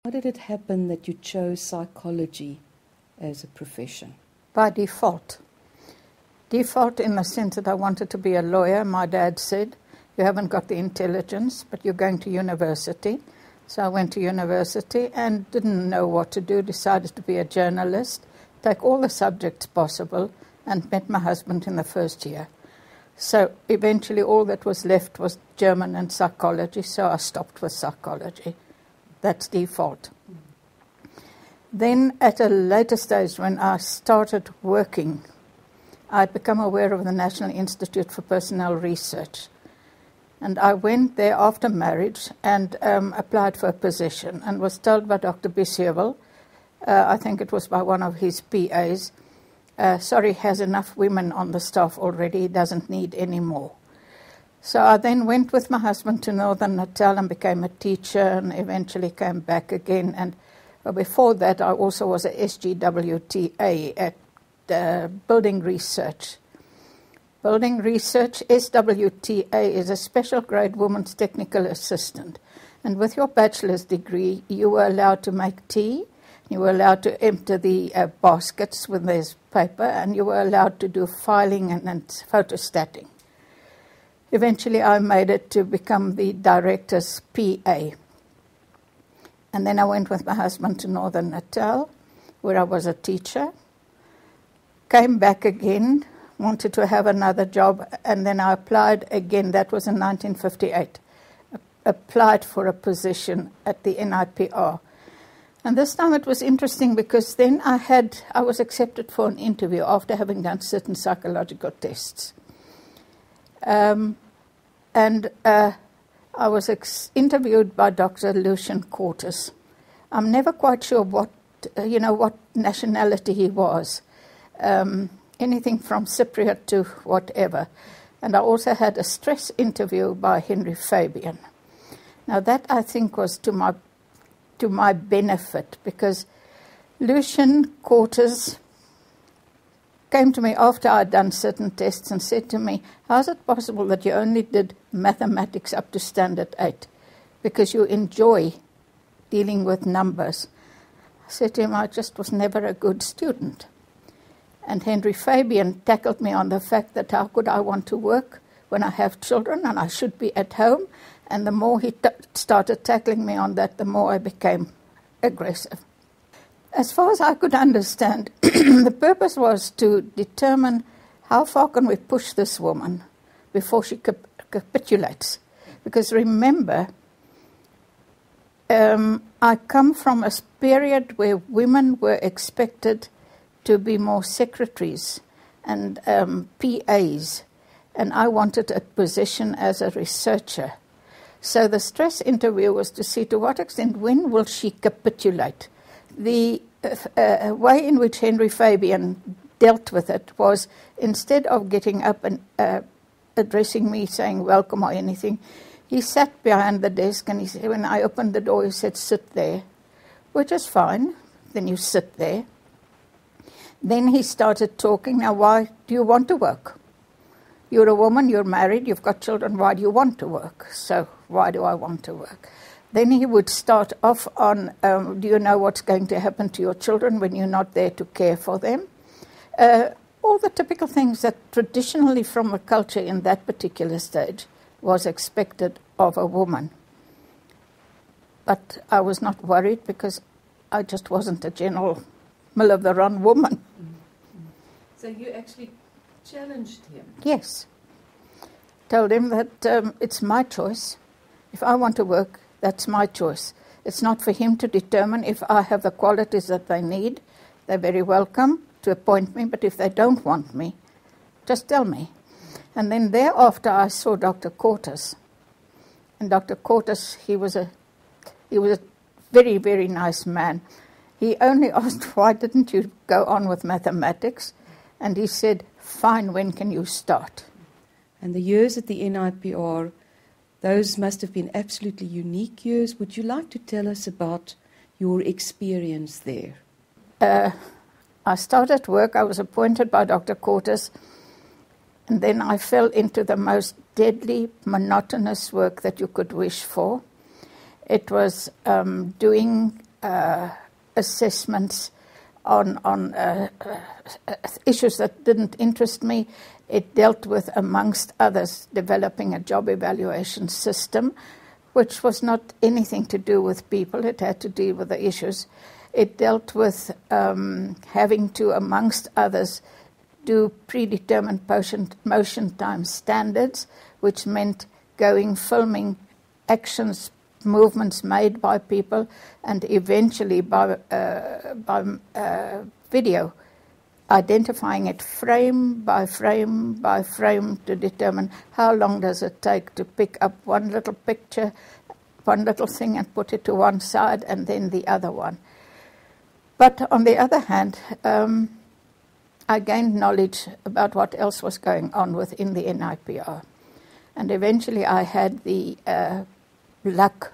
How did it happen that you chose psychology as a profession? By default. Default in the sense that I wanted to be a lawyer. My dad said, you haven't got the intelligence, but you're going to university. So I went to university and didn't know what to do, decided to be a journalist, take all the subjects possible, and met my husband in the first year. So eventually all that was left was German and psychology, so I stopped with psychology. That's default. Then at a later stage, when I started working, I'd become aware of the National Institute for Personnel Research. And I went there after marriage and applied for a position and was told by Dr. Bishewel, I think it was by one of his PAs, sorry, has enough women on the staff already, doesn't need any more. So I then went with my husband to Northern Natal and became a teacher and eventually came back again. And before that, I also was a SGWTA at Building Research. Building Research, SWTA, is a special grade woman's technical assistant. And with your bachelor's degree, you were allowed to make tea, you were allowed to empty the baskets when there's paper, and you were allowed to do filing and photostatting. Eventually, I made it to become the director's PA. And then I went with my husband to Northern Natal, where I was a teacher. Came back again, wanted to have another job, and then I applied again. That was in 1958. Applied for a position at the NIPR. And this time it was interesting because then I was accepted for an interview after having done certain psychological tests. I was interviewed by Dr. Lucian Cortes. I'm never quite sure what nationality he was. Anything from Cypriot to whatever. And I also had a stress interview by Henry Fabian. Now that, I think, was to my benefit, because Lucian Cortes came to me after I'd done certain tests and said to me, how is it possible that you only did mathematics up to standard 8? Because you enjoy dealing with numbers. I said to him, I just was never a good student. And Henry Fabian tackled me on the fact that how could I want to work when I have children and I should be at home. And the more he started tackling me on that, the more I became aggressive. As far as I could understand, the purpose was to determine how far can we push this woman before she capitulates. Because remember, I come from a period where women were expected to be more secretaries and PAs, and I wanted a position as a researcher. So the stress interview was to see to what extent, when will she capitulate? The way in which Henry Fabian dealt with it was, instead of getting up and addressing me, saying welcome or anything, he sat behind the desk and he said, when I opened the door, he said, sit there, which is fine. Then you sit there. Then he started talking, now why do you want to work? You're a woman, you're married, you've got children, why do you want to work? So why do I want to work? Then he would start off on, do you know what's going to happen to your children when you're not there to care for them? All the typical things that traditionally from a culture in that particular stage was expected of a woman. But I was not worried because I just wasn't a general mill-of-the-run woman. So you actually challenged him? Yes. Told him that it's my choice. If I want to work, that's my choice. It's not for him to determine if I have the qualities that they need. They're very welcome to appoint me, but if they don't want me, just tell me. And then thereafter I saw Dr. Cortes. And Dr. Cortes, he was a very, very nice man. He only asked, why didn't you go on with mathematics? And he said, fine, when can you start? And the years at the NIPR, those must have been absolutely unique years. Would you like to tell us about your experience there? I started work. I was appointed by Dr. Cortes, and then I fell into the most deadly, monotonous work that you could wish for. It was doing assessments on issues that didn't interest me. It dealt with, amongst others, developing a job evaluation system, which was not anything to do with people. It had to deal with the issues. It dealt with having to, amongst others, do predetermined motion time standards, which meant filming actions, movements made by people, and eventually by video, identifying it frame by frame by frame to determine how long does it take to pick up one little picture, one little thing, and put it to one side and then the other one. But on the other hand, I gained knowledge about what else was going on within the NIPR. And eventually I had the luck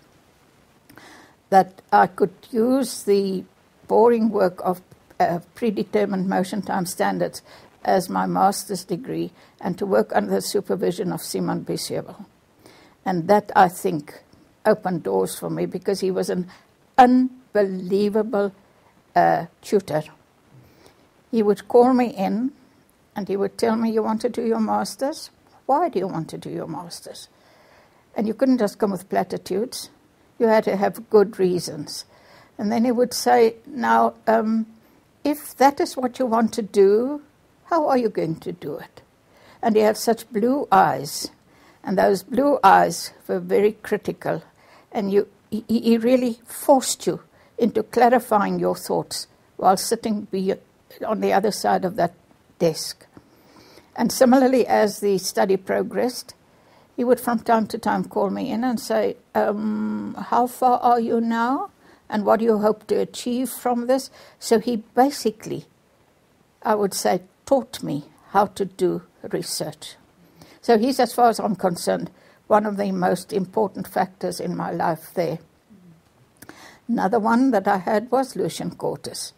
that I could use the boring work of predetermined motion time standards as my master's degree and to work under the supervision of Simon Biesheuvel. And that, I think, opened doors for me because he was an unbelievable tutor. He would call me in and he would tell me, you want to do your master's? Why do you want to do your master's? And you couldn't just come with platitudes. You had to have good reasons. And then he would say, now, if that is what you want to do, how are you going to do it? And he had such blue eyes. And those blue eyes were very critical. And he really forced you into clarifying your thoughts while sitting on the other side of that desk. And similarly, as the study progressed, he would from time to time call me in and say, how far are you now? And what do you hope to achieve from this? So he basically, I would say, taught me how to do research. So he's, as far as I'm concerned, one of the most important factors in my life there. Another one that I had was Lucian Cortes,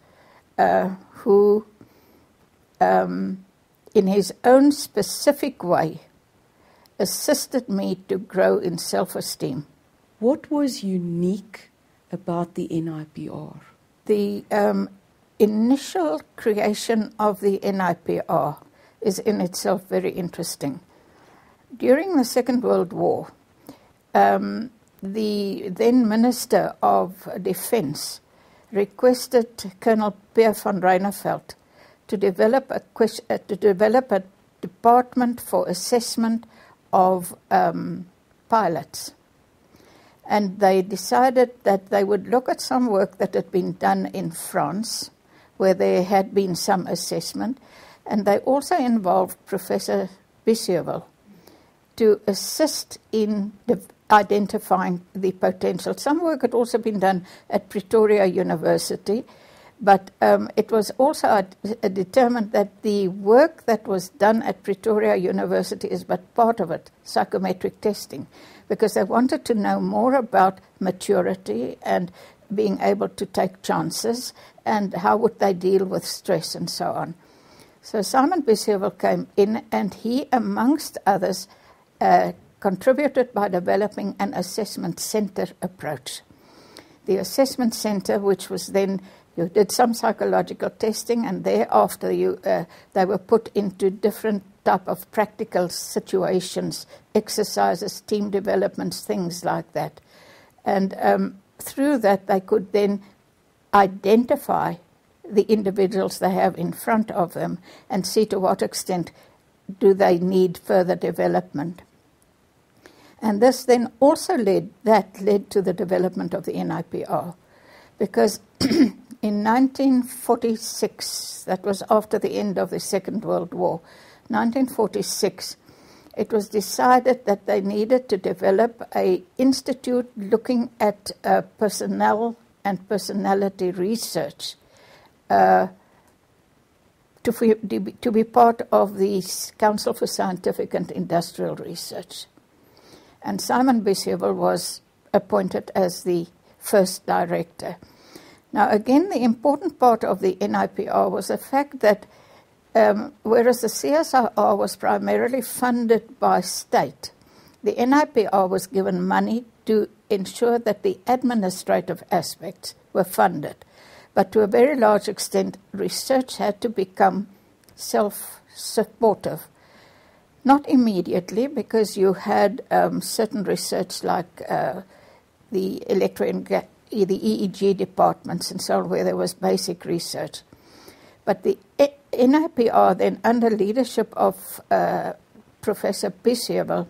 who, in his own specific way, assisted me to grow in self-esteem. What was unique about the NIPR? The initial creation of the NIPR is in itself very interesting. During the Second World War, the then Minister of Defense requested Colonel Jopie Van Rooyen to develop a department for assessment of pilots. And they decided that they would look at some work that had been done in France, where there had been some assessment, and they also involved Professor Biesheuvel to assist in identifying the potential. Some work had also been done at Pretoria University, but it was also determined that the work that was done at Pretoria University is but part of it, psychometric testing, because they wanted to know more about maturity and being able to take chances and how would they deal with stress and so on. So Simon Biesheuvel came in and he, amongst others, contributed by developing an assessment center approach. The assessment center, which was then, you did some psychological testing and thereafter they were put into different type of practical situations, exercises, team developments, things like that. And through that they could then identify the individuals they have in front of them and see to what extent do they need further development. And this then also led to the development of the NIPR, because in 1946, that was after the end of the Second World War, 1946, it was decided that they needed to develop an institute looking at personnel and personality research to be part of the Council for Scientific and Industrial Research. And Simon Biesheuvel was appointed as the first director. Now, again, the important part of the NIPR was the fact that whereas the CSIR was primarily funded by state, the NIPR was given money to ensure that the administrative aspects were funded. But to a very large extent, research had to become self-supportive. Not immediately, because you had certain research like the EEG departments and so on, where there was basic research. But the NIPR, then under leadership of Professor Bissievel,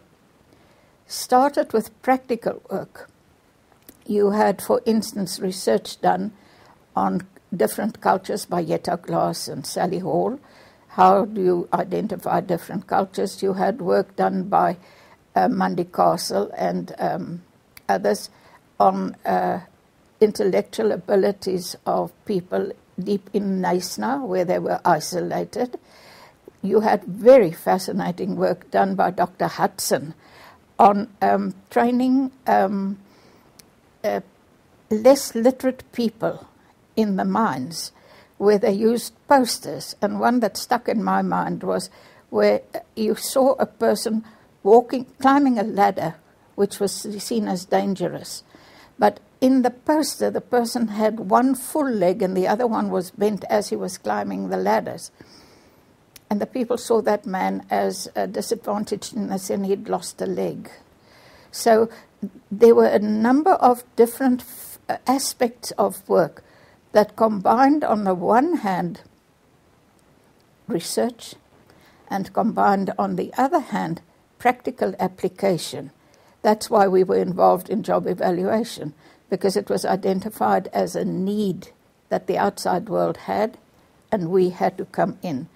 started with practical work. You had, for instance, research done on different cultures by Jetta Glass and Sally Hall. How do you identify different cultures? You had work done by Mandy Castle and others on intellectual abilities of people deep in Knysna, where they were isolated. You had very fascinating work done by Dr. Hudson on training less literate people in the mines, where they used posters. And one that stuck in my mind was where you saw a person climbing a ladder, which was seen as dangerous. But in the poster, the person had one full leg and the other one was bent as he was climbing the ladders. And the people saw that man as disadvantaged in the sense he'd lost a leg. So there were a number of different aspects of work that combined, on the one hand, research, and combined, on the other hand, practical application. That's why we were involved in job evaluation, because it was identified as a need that the outside world had, and we had to come in.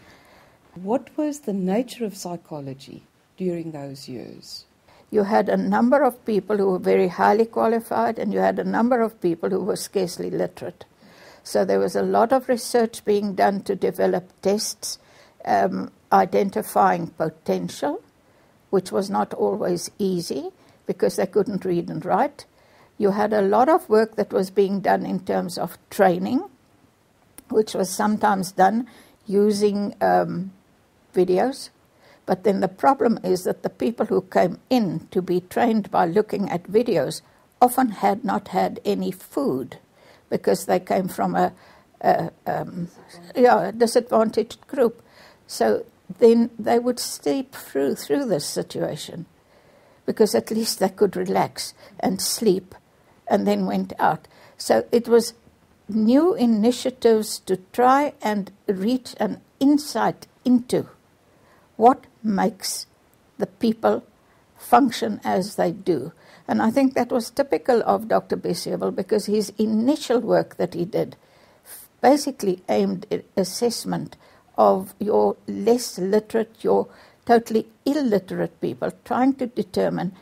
What was the nature of psychology during those years? You had a number of people who were very highly qualified, and you had a number of people who were scarcely literate. So there was a lot of research being done to develop tests, identifying potential, which was not always easy because they couldn't read and write. You had a lot of work that was being done in terms of training, which was sometimes done using videos. But then the problem is that the people who came in to be trained by looking at videos often had not had any food because they came from a disadvantaged group. So then they would sleep through this situation because at least they could relax and sleep and then went out. So it was new initiatives to try and reach an insight into what makes the people function as they do. And I think that was typical of Dr. Bissievel, because his initial work that he did basically aimed at assessment of your less literate, your totally illiterate people, trying to determine,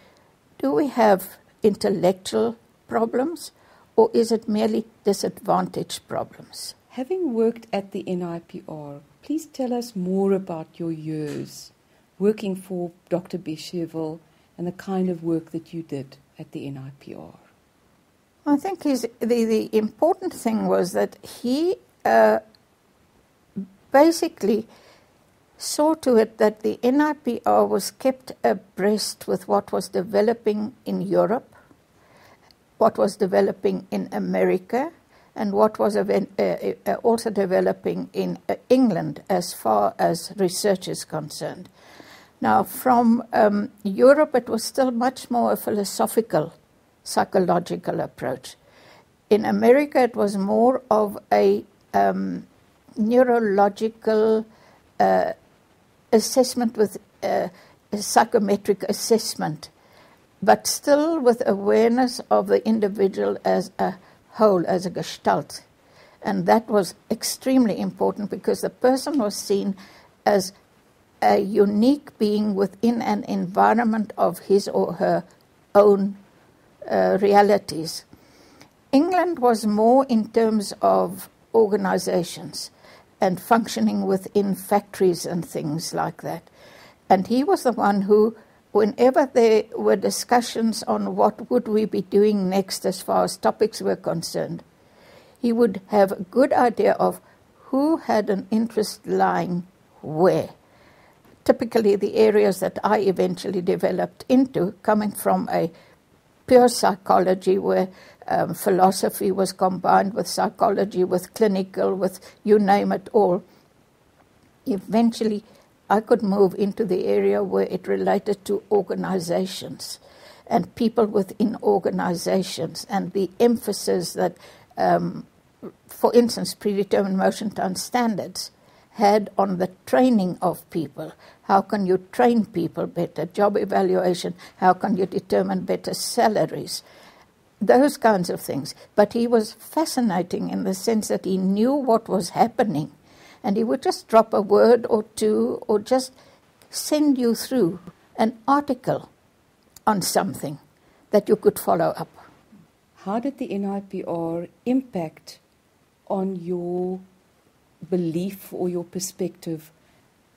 do we have intellectual problems or is it merely disadvantaged problems? Having worked at the NIPR, please tell us more about your years working for Dr. Bissievel and the kind of work that you did at the NIPR. I think the important thing was that he basically saw to it that the NIPR was kept abreast with what was developing in Europe, what was developing in America, and what was also developing in England as far as research is concerned. Now, from Europe, it was still much more a philosophical, psychological approach. In America, it was more of a neurological assessment with a psychometric assessment, but still with awareness of the individual as a whole, as a gestalt. And that was extremely important because the person was seen as a unique being within an environment of his or her own realities. England was more in terms of organizations and functioning within factories and things like that. And he was the one who, whenever there were discussions on what would we be doing next as far as topics were concerned, he would have a good idea of who had an interest lying where. Typically the areas that I eventually developed into, coming from a pure psychology where philosophy was combined with psychology, with clinical, with you name it all. Eventually, I could move into the area where it related to organizations and people within organizations, and the emphasis that, for instance, predetermined motion time standards had on the training of people. How can you train people better? Job evaluation, how can you determine better salaries? Those kinds of things. But he was fascinating in the sense that he knew what was happening, and he would just drop a word or two or just send you through an article on something that you could follow up. How did the NIPR impact on your belief or your perspective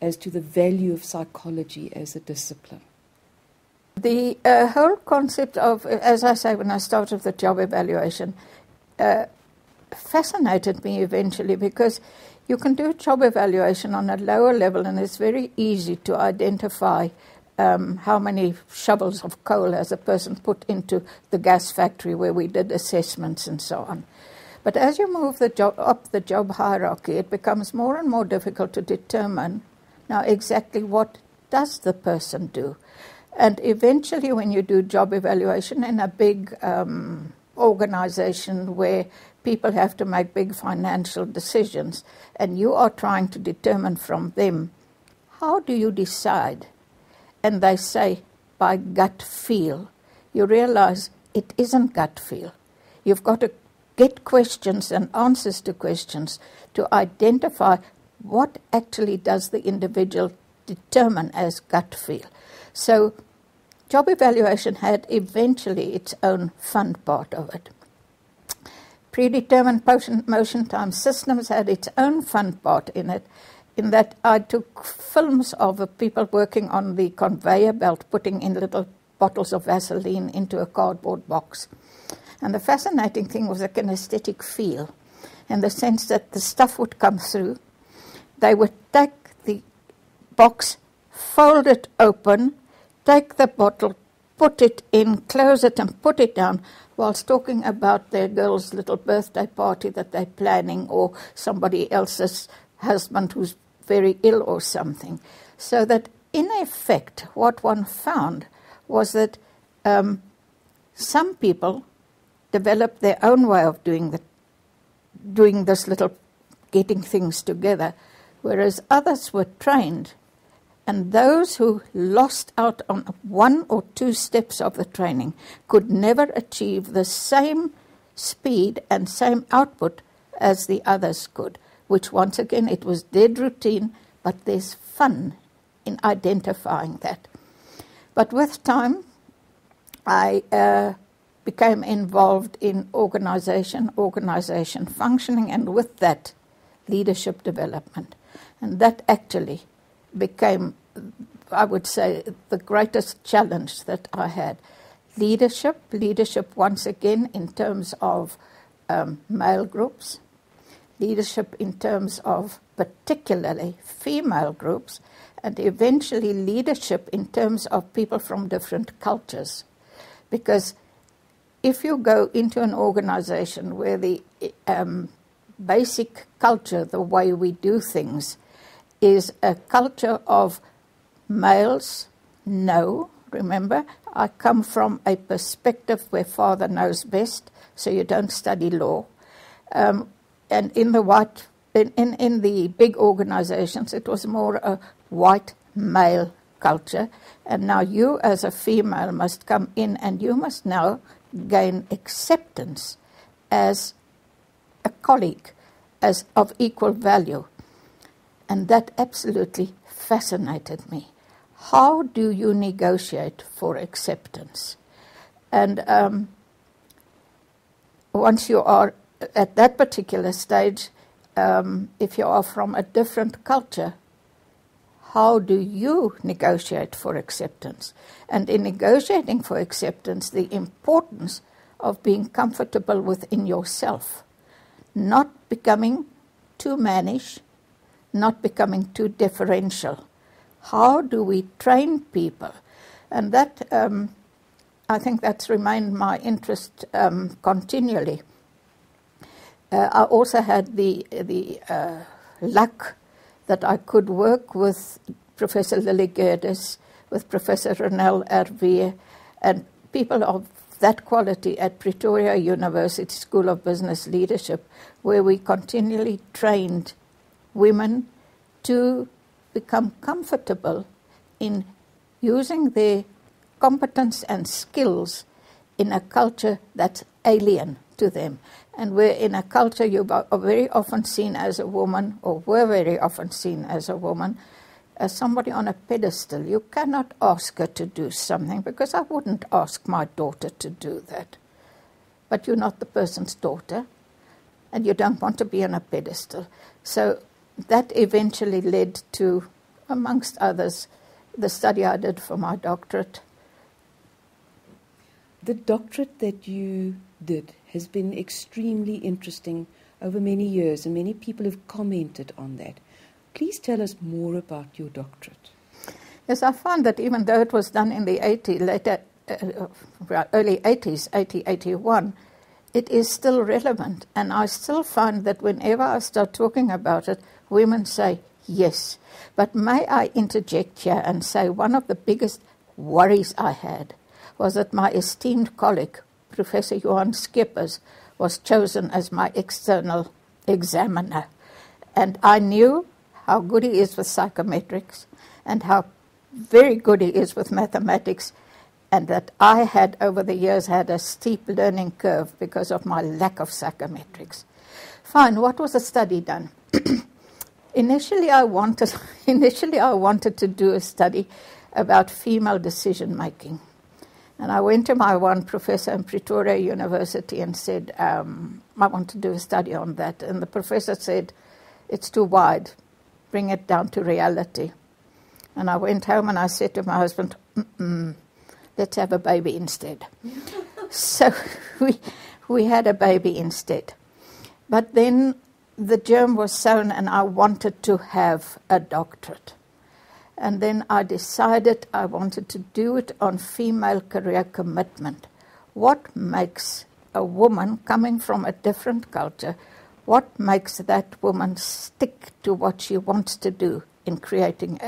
as to the value of psychology as a discipline? The whole concept of, as I say, when I started the job evaluation, fascinated me eventually, because you can do a job evaluation on a lower level and it's very easy to identify how many shovels of coal has a person put into the gas factory where we did assessments and so on. But as you move up the job hierarchy, it becomes more and more difficult to determine now exactly what does the person do. And eventually when you do job evaluation in a big organization where people have to make big financial decisions and you are trying to determine from them, how do you decide? And they say, by gut feel. You realize it isn't gut feel. You've got to get questions and answers to questions to identify what actually does the individual determine as gut feel. So job evaluation had eventually its own fun part of it. Predetermined motion time systems had its own fun part in it, in that I took films of people working on the conveyor belt, putting in little bottles of Vaseline into a cardboard box. And the fascinating thing was the kinesthetic feel, in the sense that the stuff would come through. They would take the box, fold it open, take the bottle, put it in, close it and put it down, whilst talking about their girl's little birthday party that they're planning, or somebody else's husband who's very ill or something. So that in effect what one found was that some people developed their own way of doing this little getting things together, whereas others were trained, and those who lost out on one or two steps of the training could never achieve the same speed and same output as the others could, which once again, it was dead routine, but there's fun in identifying that. But with time, I became involved in organization functioning, and with that, leadership development. And that actually became, I would say, the greatest challenge that I had. Leadership once again in terms of male groups, leadership in terms of particularly female groups, and eventually leadership in terms of people from different cultures. Because if you go into an organization where the basic culture, the way we do things, is a culture of males, no, remember, I come from a perspective where father knows best, so you don't study law. And in the big organizations, it was more a white male culture. And now you as a female must come in and you must now gain acceptance as a colleague, as of equal value. And that absolutely fascinated me. How do you negotiate for acceptance? And once you are at that particular stage, if you are from a different culture, how do you negotiate for acceptance? And in negotiating for acceptance, the importance of being comfortable within yourself, not becoming too mannish, not becoming too deferential. How do we train people? And that I think that's remained my interest continually. I also had the luck that I could work with Professor Lily Gerdes, with Professor Ronel Hervé, and people of that quality at Pretoria University School of Business Leadership, where we continually trained women to become comfortable in using their competence and skills in a culture that's alien to them. And where in a culture you are very often seen as a woman, or were very often seen as a woman, as somebody on a pedestal. You cannot ask her to do something, because I wouldn't ask my daughter to do that. But you're not the person's daughter, and you don't want to be on a pedestal. So that eventually led to, amongst others, the study I did for my doctorate. The doctorate that you did has been extremely interesting over many years, and many people have commented on that. Please tell us more about your doctorate. Yes, I found that even though it was done in the early 80s, 80, 81, it is still relevant. And I still find that whenever I start talking about it, women say, yes. But may I interject here and say one of the biggest worries I had was that my esteemed colleague, Professor Johan Schippers, was chosen as my external examiner. And I knew how good he is with psychometrics and how very good he is with mathematics, and that I had over the years had a steep learning curve because of my lack of psychometrics. Fine, what was the study done? Initially I wanted to do a study about female decision making. And I went to my one professor in Pretoria University and said, I want to do a study on that. And the professor said, it's too wide. Bring it down to reality. And I went home and I said to my husband, let's have a baby instead. So we had a baby instead. But then the germ was sown and I wanted to have a doctorate. And then I decided I wanted to do it on female career commitment. What makes a woman coming from a different culture, what makes that woman stick to what she wants to do in creating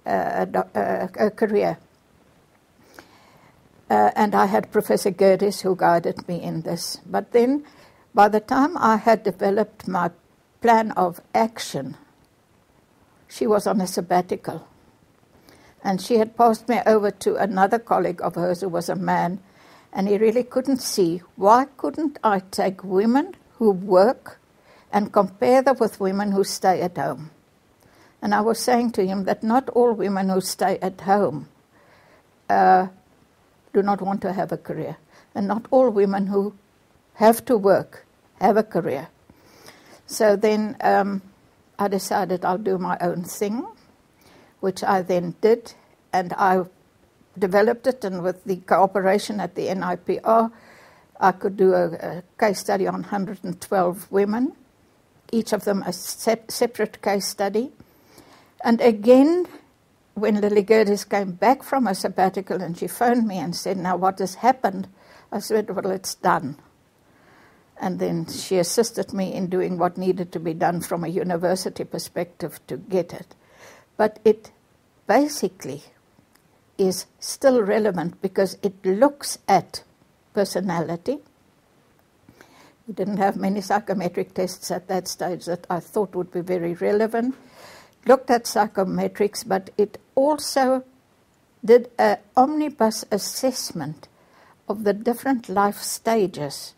a career? And I had Professor Gerdes who guided me in this. But then, by the time I had developed my plan of action, she was on a sabbatical. And she had passed me over to another colleague of hers who was a man, and he really couldn't see, why couldn't I take women who work and compare them with women who stay at home? And I was saying to him that not all women who stay at home do not want to have a career, and not all women who have to work have a career. So then I decided I'll do my own thing, which I then did, and I developed it, and with the cooperation at the NIPR, I could do a case study on 112 women, each of them a separate case study. And again, when Lily Gerdes came back from her sabbatical and she phoned me and said, now what has happened? I said, well, it's done. And then she assisted me in doing what needed to be done from a university perspective to get it. But it basically is still relevant because it looks at personality. We didn't have many psychometric tests at that stage that I thought would be very relevant. Looked at psychometrics, but it also did an omnibus assessment of the different life stages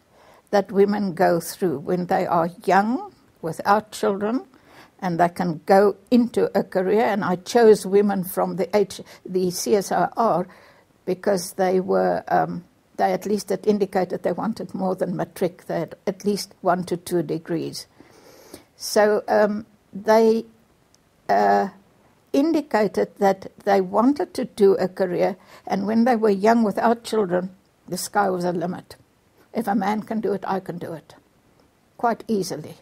that women go through when they are young, without children, and they can go into a career. And I chose women from the CSIR because they were, they at least had indicated they wanted more than matric. They had at least 1 to 2 degrees. So they indicated that they wanted to do a career, and when they were young without children, the sky was the limit. If a man can do it, I can do it quite easily.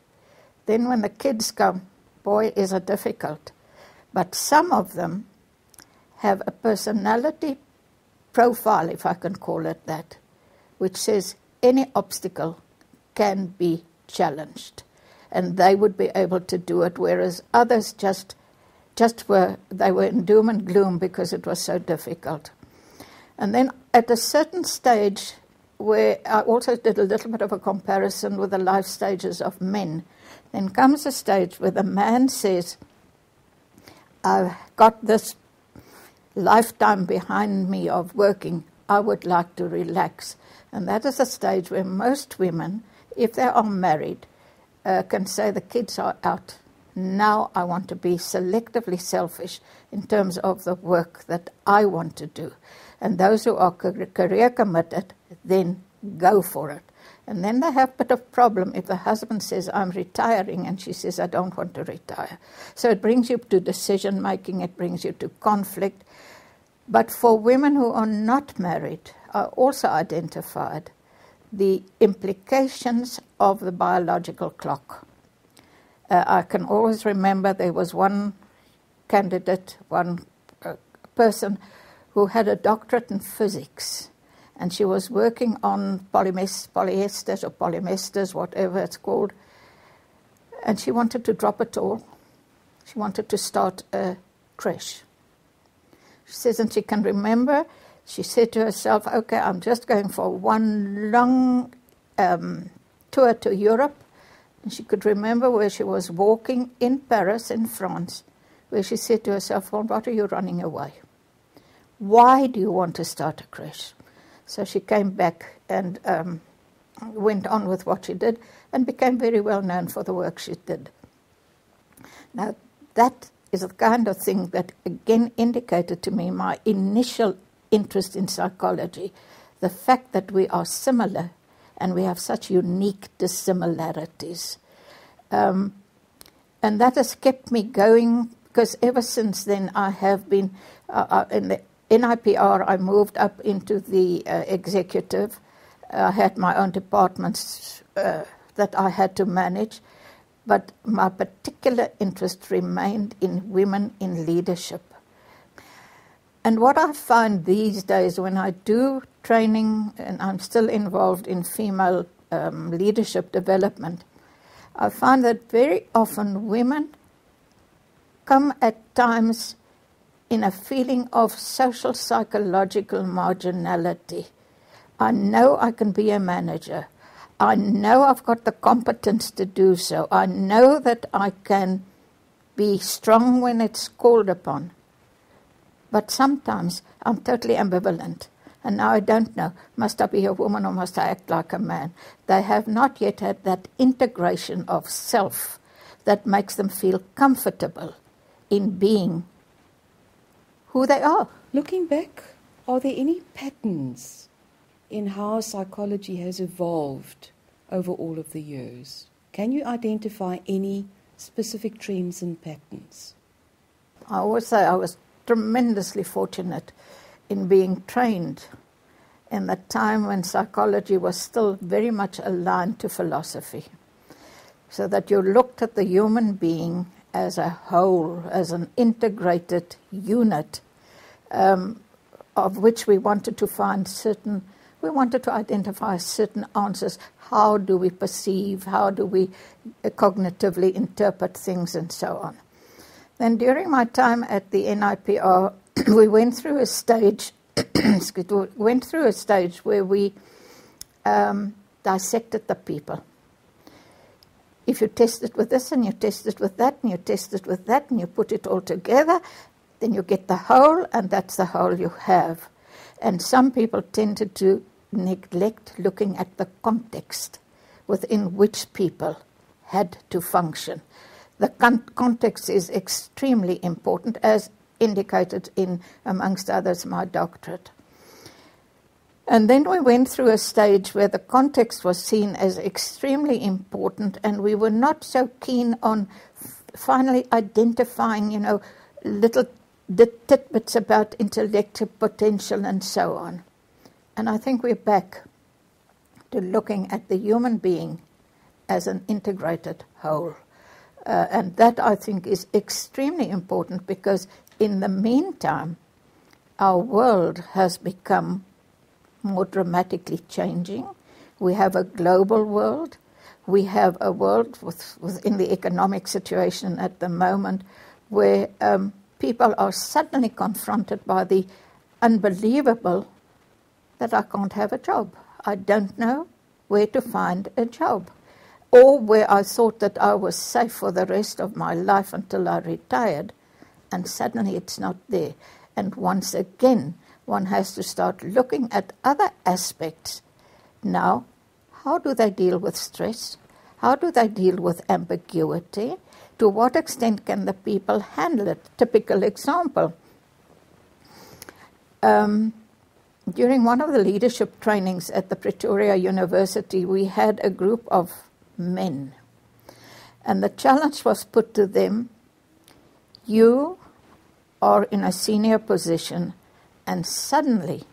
Then when the kids come, boy, is it difficult. But some of them have a personality profile, if I can call it that, which says any obstacle can be challenged, and they would be able to do it, whereas others just were in doom and gloom because it was so difficult. And then at a certain stage, where I also did a little bit of a comparison with the life stages of men, then comes a stage where the man says, I've got this lifetime behind me of working, I would like to relax. And that is a stage where most women, if they are married, can say the kids are out. Now I want to be selectively selfish in terms of the work that I want to do. And those who are career committed then go for it. And then they have a bit of problem if the husband says, I'm retiring, and she says, I don't want to retire. So it brings you to decision making, it brings you to conflict. But for women who are not married, I also identified the implications of the biological clock. I can always remember there was one candidate, one person who had a doctorate in physics, and she was working on polyesters or polymesters, whatever it's called, and she wanted to drop it all. She wanted to start a creche. She says, and she can remember, she said to herself, okay, I'm just going for one long tour to Europe. And she could remember where she was walking in Paris, in France, where she said to herself, well, what are you running away? Why do you want to start a creche? So she came back and went on with what she did and became very well known for the work she did. Now, that is the kind of thing that again indicated to me my initial interest in psychology, the fact that we are similar and we have such unique dissimilarities. And that has kept me going, because ever since then I have been, in the NIPR I moved up into the executive. I had my own departments that I had to manage, but my particular interest remained in women in leadership. And what I find these days when I do training, and I'm still involved in female leadership development, I find that very often women come at times in a feeling of social psychological marginality. I know I can be a manager. I know I've got the competence to do so. I know that I can be strong when it's called upon. But sometimes I'm totally ambivalent. And now I don't know, must I be a woman or must I act like a man? They have not yet had that integration of self that makes them feel comfortable in being who they are. Looking back, are there any patterns in how psychology has evolved over all of the years? Can you identify any specific trends and patterns? I always say I was tremendously fortunate in being trained in the time when psychology was still very much aligned to philosophy, so that you looked at the human being as a whole, as an integrated unit, of which we wanted to identify certain answers. How do we perceive? How do we cognitively interpret things, and so on? Then during my time at the NIPR, we went through a stage where we dissected the people. If you test it with this and you test it with that and you test it with that and you put it all together, then you get the whole, and that's the whole you have. And some people tended to neglect looking at the context within which people had to function. The context is extremely important, as indicated in, amongst others, my doctorate. And then we went through a stage where the context was seen as extremely important, and we were not so keen on finally identifying, little tidbits about intellectual potential and so on. And I think we're back to looking at the human being as an integrated whole. And that, I think, is extremely important, because in the meantime, our world has become more dramatically changing. We have a global world. We have a world within the economic situation at the moment where people are suddenly confronted by the unbelievable that I can't have a job. I don't know where to find a job. Or where I thought that I was safe for the rest of my life until I retired, and suddenly it's not there. And once again, one has to start looking at other aspects. Now, how do they deal with stress? How do they deal with ambiguity? To what extent can the people handle it? Typical example. During one of the leadership trainings at the Pretoria University, we had a group of men. And the challenge was put to them, you are in a senior position and suddenly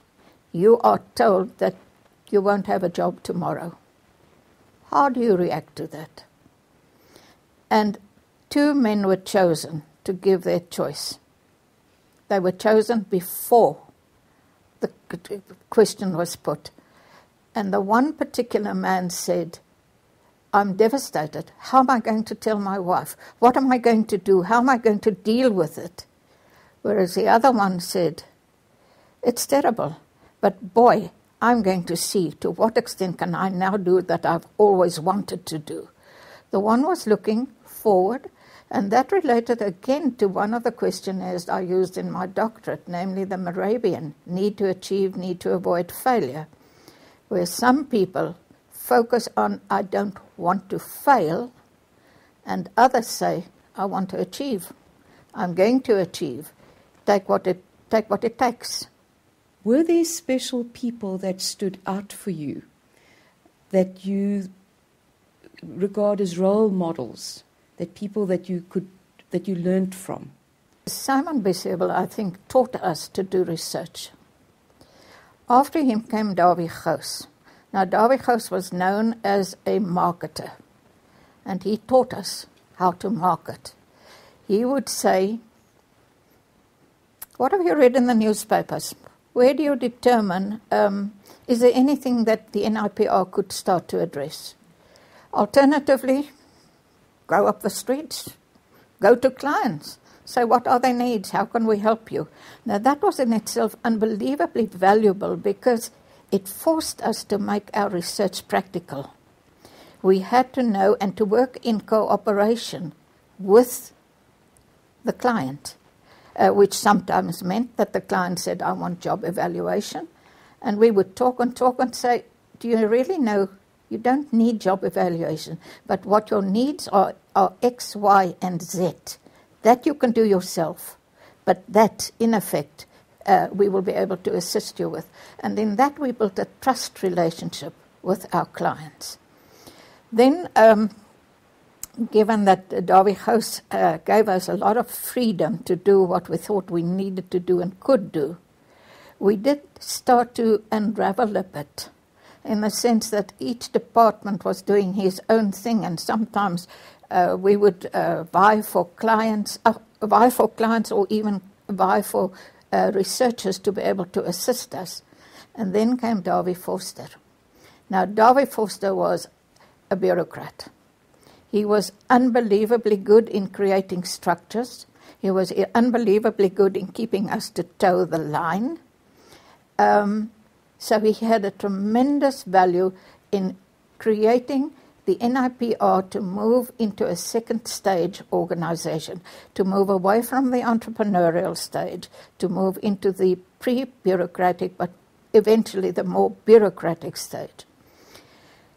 you are told that you won't have a job tomorrow. How do you react to that? And 2 men were chosen to give their choice. They were chosen before the question was put. And the one particular man said, I'm devastated. How am I going to tell my wife? What am I going to do? How am I going to deal with it? Whereas the other one said, it's terrible, but boy, I'm going to see to what extent can I now do that I've always wanted to do. The one was looking forward, and that related again to one of the questionnaires I used in my doctorate, namely the Moravian, need to achieve, need to avoid failure, where some people focus on, I don't want to fail, and others say, I want to achieve. I'm going to achieve. Take what it takes. Were there special people that stood out for you, that you regard as role models, that people that you learned from? Simon Besebel, I think, taught us to do research. After him came Dawie Gous. Now, Dawie Gous was known as a marketer, and he taught us how to market. He would say, what have you read in the newspapers? Where do you determine, is there anything that the NIPR could start to address? Alternatively, go up the streets, go to clients, say what are their needs, how can we help you? Now that was in itself unbelievably valuable because it forced us to make our research practical. We had to know and to work in cooperation with the client. Which sometimes meant that the client said, I want job evaluation. And we would talk and say, do you really know you don't need job evaluation, but what your needs are X, Y, and Z. That you can do yourself, but that, in effect, we will be able to assist you with. And in that we built a trust relationship with our clients. Then, given that Dawie Gous gave us a lot of freedom to do what we thought we needed to do and could do, we did start to unravel a bit in the sense that each department was doing his own thing, and sometimes we would vie for clients or even vie for researchers to be able to assist us. And then came Dawie Forster. Now, Dawie Forster was a bureaucrat. He was unbelievably good in creating structures. He was unbelievably good in keeping us to toe the line. So he had a tremendous value in creating the NIPR to move into a second stage organization, to move away from the entrepreneurial stage, to move into the pre-bureaucratic, but eventually the more bureaucratic stage.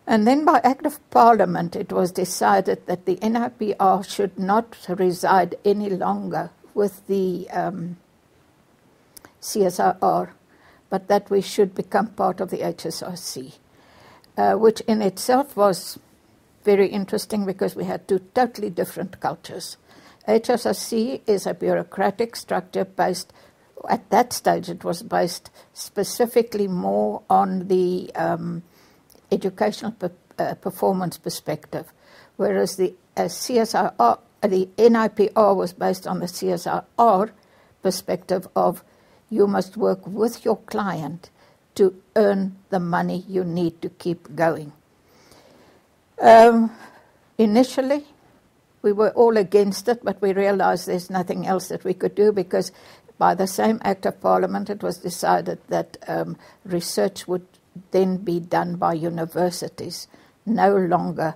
And then by Act of Parliament, it was decided that the NIPR should not reside any longer with the CSIR, but that we should become part of the HSRC, which in itself was very interesting because we had 2 totally different cultures. HSRC is a bureaucratic structure based, at that stage it was based specifically more on the educational performance perspective, whereas the CSIR, the NIPR was based on the CSIR perspective of You must work with your client to earn the money you need to keep going. Initially, we were all against it, but we realized there's nothing else that we could do, because by the same Act of Parliament it was decided that research would then be done by universities, no longer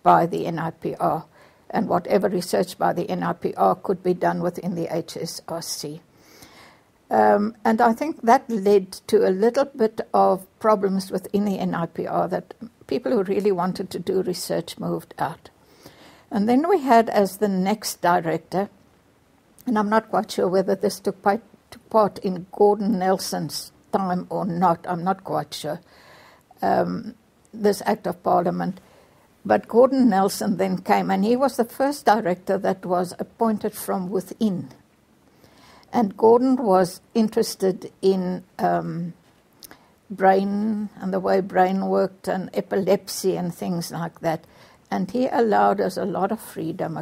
by the NIPR. And whatever research by the NIPR could be done within the HSRC. And I think that led to a little bit of problems within the NIPR, that people who really wanted to do research moved out. And then we had, as the next director, and I'm not quite sure whether this took part in Gordon Nelson's time or not, I'm not quite sure, this Act of Parliament. But Gordon Nelson then came, and he was the first director that was appointed from within. And Gordon was interested in brain and the way brain worked and epilepsy and things like that. And he allowed us a lot of freedom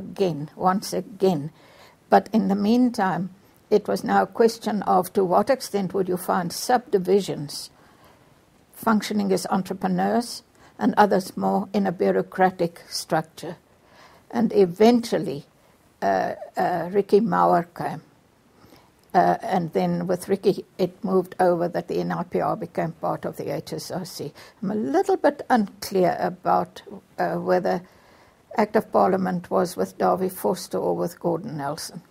once again. But in the meantime, it was now a question of to what extent would you find subdivisions functioning as entrepreneurs and others more in a bureaucratic structure. And eventually, Ricky Mauer came. And then with Ricky, it moved over that the NIPR became part of the HSRC. I'm a little bit unclear about whether Act of Parliament was with Davie Forster or with Gordon Nelson.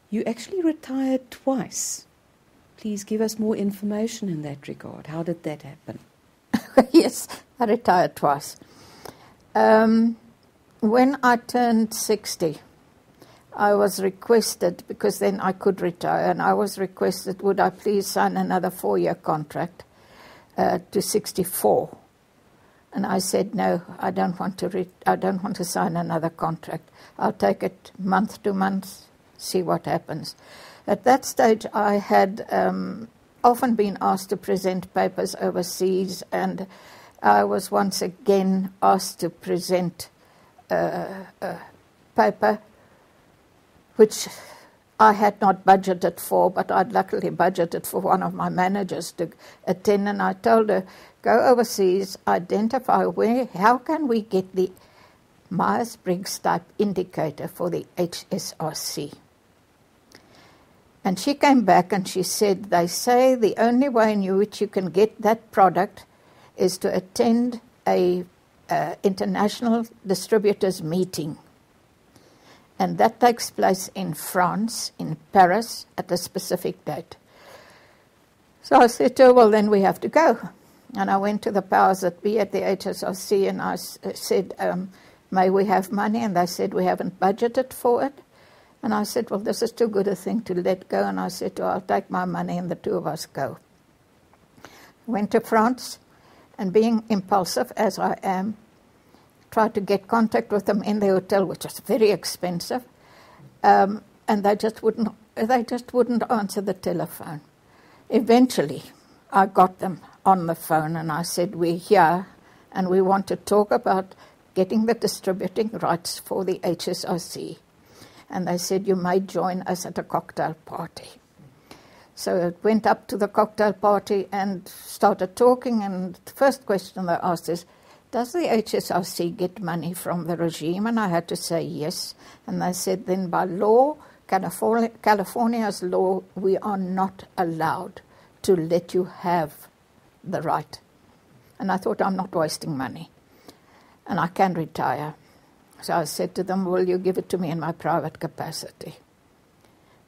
You actually retired twice. Please give us more information in that regard. How did that happen? Yes, I retired twice. When I turned 60, I was requested, because then I could retire, and I was requested, would I please sign another 4-year contract to 64? And I said, no, I don't want to sign another contract. I'll take it month to month, see what happens. At that stage, I had often been asked to present papers overseas, and I was once again asked to present a paper which I had not budgeted for, but I'd luckily budgeted for one of my managers to attend, and I told her, go overseas, identify how can we get the Myers-Briggs type indicator for the HSRC. And she came back and she said, they say the only way in which you can get that product is to attend a international distributors meeting. And that takes place in France, in Paris, at a specific date. So I said to her, well, then we have to go. And I went to the powers that be at the HSRC, and I said, may we have money? And they said, we haven't budgeted for it. And I said, well, this is too good a thing to let go. And I said to her, I'll take my money and the two of us go. Went to France, and being impulsive as I am, tried to get contact with them in the hotel, which was very expensive. And they just wouldn't answer the telephone. Eventually, I got them on the phone, and I said, we're here, and we want to talk about getting the distributing rights for the HSRC. And they said, you may join us at a cocktail party. So I went up to the cocktail party and started talking, and the first question they asked is, does the HSRC get money from the regime? And I had to say yes. And they said, then by law, California's law, we are not allowed to let you have the right. And I thought, I'm not wasting money, and I can retire. So I said to them, will you give it to me in my private capacity?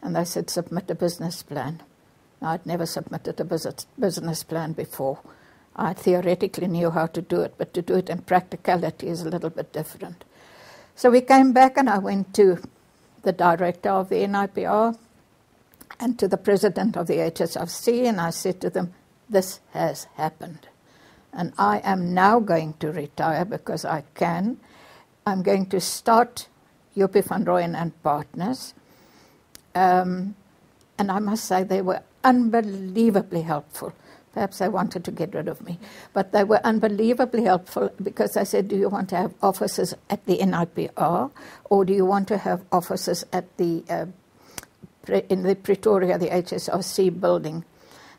And they said, submit a business plan. Now, I'd never submitted a business plan before. I theoretically knew how to do it, but to do it in practicality is a little bit different. So we came back, and I went to the director of the NIPR and to the president of the HSRC, and I said to them, this has happened. And I am now going to retire because I can. I'm going to start Jopie Van Rooyen and Partners. And I must say they were unbelievably helpful. Perhaps they wanted to get rid of me. But they were unbelievably helpful because they said, do you want to have offices at the NIPR, or do you want to have offices at the in the Pretoria, the HSRC building.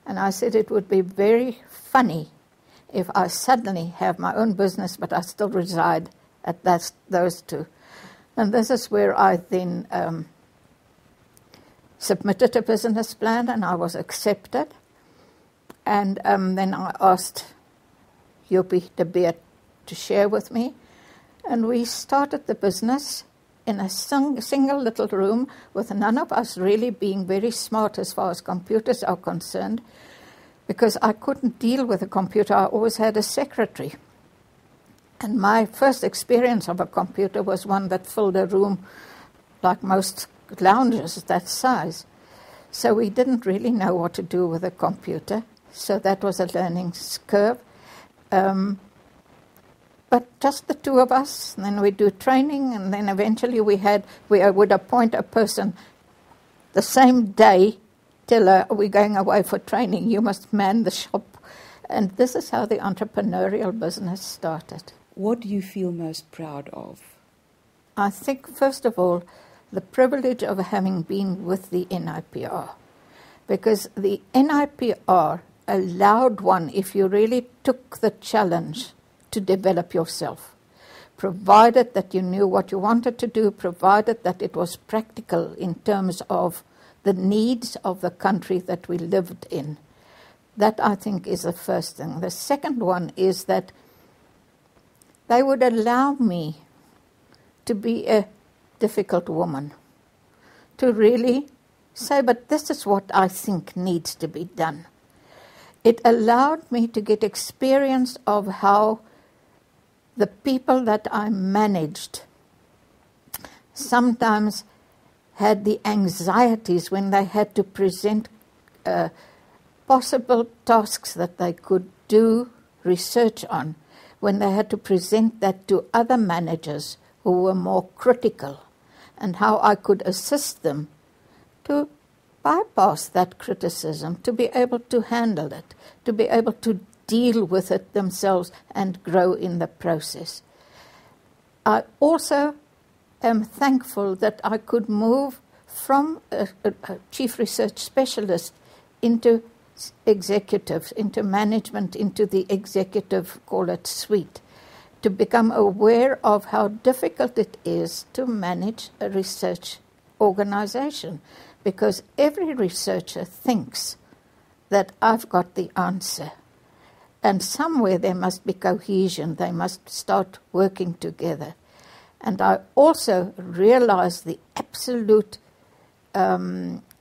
And I said it would be very funny if I suddenly have my own business, but I still reside at those two. And this is where I then submitted a business plan, and I was accepted. And then I asked Jopie de Beer to share with me. And we started the business in a single little room, with none of us really being very smart as far as computers are concerned, because I couldn't deal with a computer. I always had a secretary. And my first experience of a computer was one that filled a room like most lounges that size. So we didn't really know what to do with a computer. So that was a learning curve. But just the two of us, and then we do training, and then eventually we would appoint a person the same day, tell her, we're going away for training, you must man the shop. And this is how the entrepreneurial business started. What do you feel most proud of? I think, first of all, the privilege of having been with the NIPR. Because the NIPR allowed one, if you really took the challenge, to develop yourself, provided that you knew what you wanted to do, provided that it was practical in terms of the needs of the country that we lived in. That, I think, is the first thing. The second one is that they would allow me to be a difficult woman, to really say, but this is what I think needs to be done. It allowed me to get experience of how the people that I managed sometimes had the anxieties when they had to present possible tasks that they could do research on, when they had to present that to other managers who were more critical, and how I could assist them to bypass that criticism, to be able to handle it, to be able to deal with it themselves and grow in the process. I also am thankful that I could move from a chief research specialist into executives, into management, into the executive, call it suite, to become aware of how difficult it is to manage a research organization, because every researcher thinks that I've got the answer. And somewhere there must be cohesion. They must start working together. And I also realized the absolute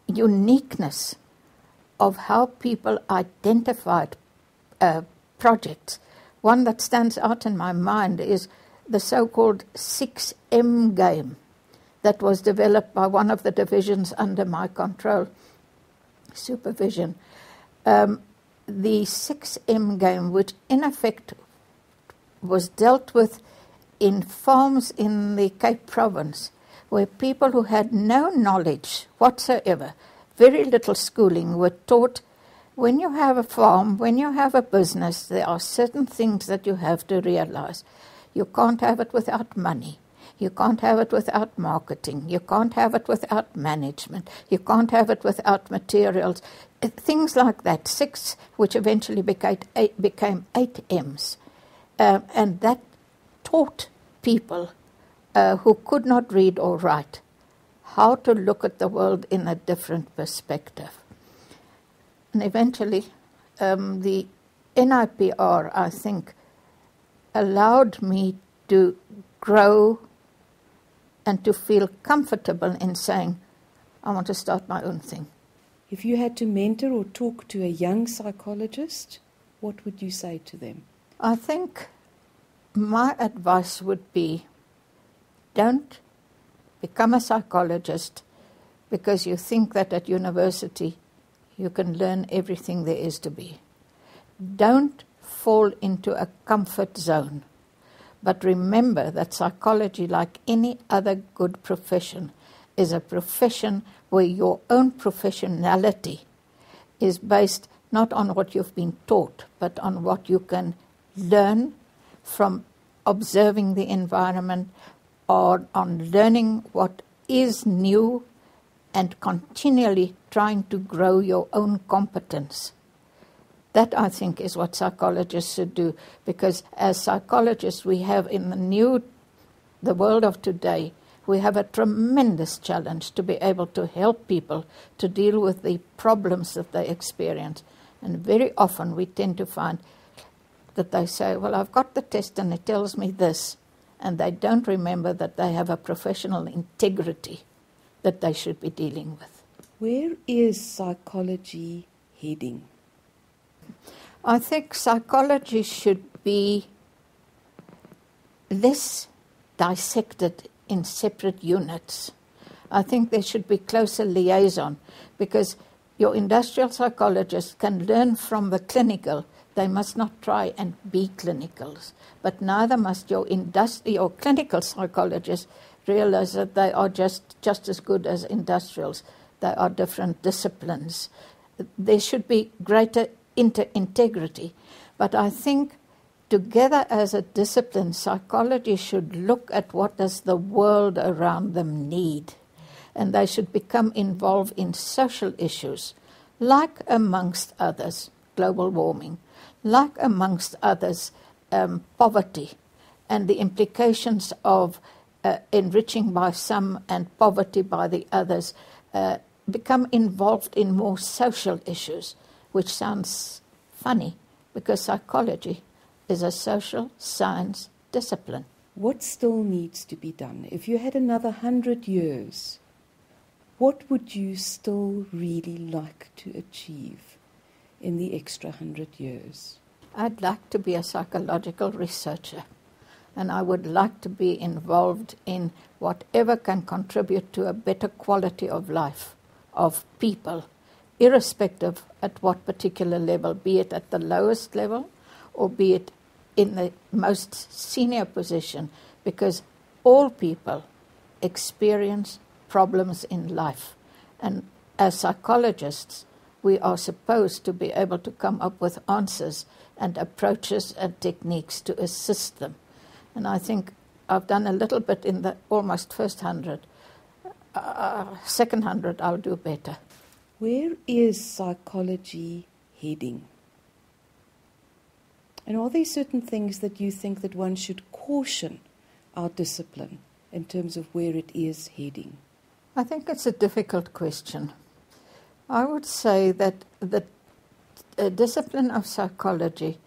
uniqueness of how people identified projects. One that stands out in my mind is the so-called 6M game that was developed by one of the divisions under my control, supervision. The 6M game, which in effect was dealt with in farms in the Cape Province, where people who had no knowledge whatsoever, very little schooling, were taught, when you have a farm, when you have a business, there are certain things that you have to realize. You can't have it without money. You can't have it without marketing. You can't have it without management. You can't have it without materials. Things like that, 6, which eventually became 8 M's. And that taught people who could not read or write how to look at the world in a different perspective. And eventually, the NIPR, I think, allowed me to grow and to feel comfortable in saying, I want to start my own thing. If you had to mentor or talk to a young psychologist, what would you say to them? I think my advice would be, don't become a psychologist because you think that at university you can learn everything there is to be. Don't fall into a comfort zone. But remember that psychology, like any other good profession, is a profession where your own professionality is based not on what you've been taught, but on what you can learn from observing the environment, or on learning what is new and continually trying to grow your own competence. That, I think, is what psychologists should do, because as psychologists we have in the world of today, we have a tremendous challenge to be able to help people to deal with the problems that they experience. And very often we tend to find that they say, well, I've got the test and it tells me this, and they don't remember that they have a professional integrity that they should be dealing with. Where is psychology heading? I think psychology should be less dissected in separate units. I think there should be closer liaison, because your industrial psychologists can learn from the clinical. They must not try and be clinicals, but neither must your clinical psychologists realize that they are just as good as industrials. They are different disciplines. There should be greater integrity, but I think together as a discipline, psychology should look at what does the world around them need, and they should become involved in social issues, like amongst others, global warming, like amongst others, poverty, and the implications of enriching by some and poverty by the others, become involved in more social issues, which sounds funny because psychology is a social science discipline. What still needs to be done? If you had another 100 years, what would you still really like to achieve in the extra 100 years? I'd like to be a psychological researcher, and I would like to be involved in whatever can contribute to a better quality of life of people, irrespective at what particular level, be it at the lowest level or be it in the most senior position, because all people experience problems in life. And as psychologists, we are supposed to be able to come up with answers and approaches and techniques to assist them. And I think I've done a little bit in the almost first 100. Second 100, I'll do better. Where is psychology heading? And are there certain things that you think that one should caution our discipline in terms of where it is heading? I think it's a difficult question. I would say that the discipline of psychology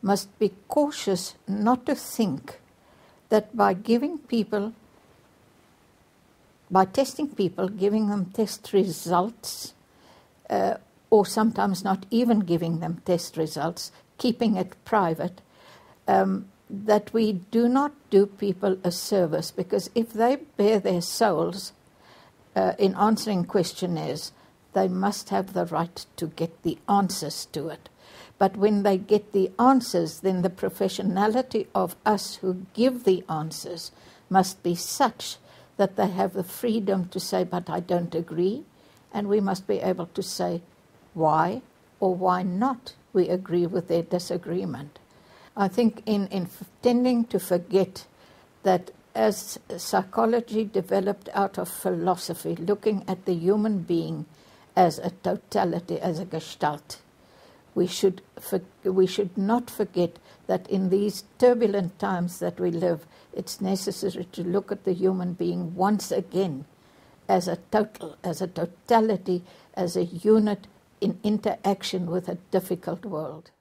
must be cautious not to think that by testing people, giving them test results, or sometimes not even giving them test results, keeping it private, that we do not do people a service, because if they bare their souls in answering questionnaires, they must have the right to get the answers to it. But when they get the answers, then the professionality of us who give the answers must be such that they have the freedom to say, but I don't agree, and we must be able to say why or why not we agree with their disagreement. I think in tending to forget that as psychology developed out of philosophy, looking at the human being as a totality, as a gestalt, we should not forget that in these turbulent times that we live, it's necessary to look at the human being once again as a total, as a totality, as a unit in interaction with a difficult world.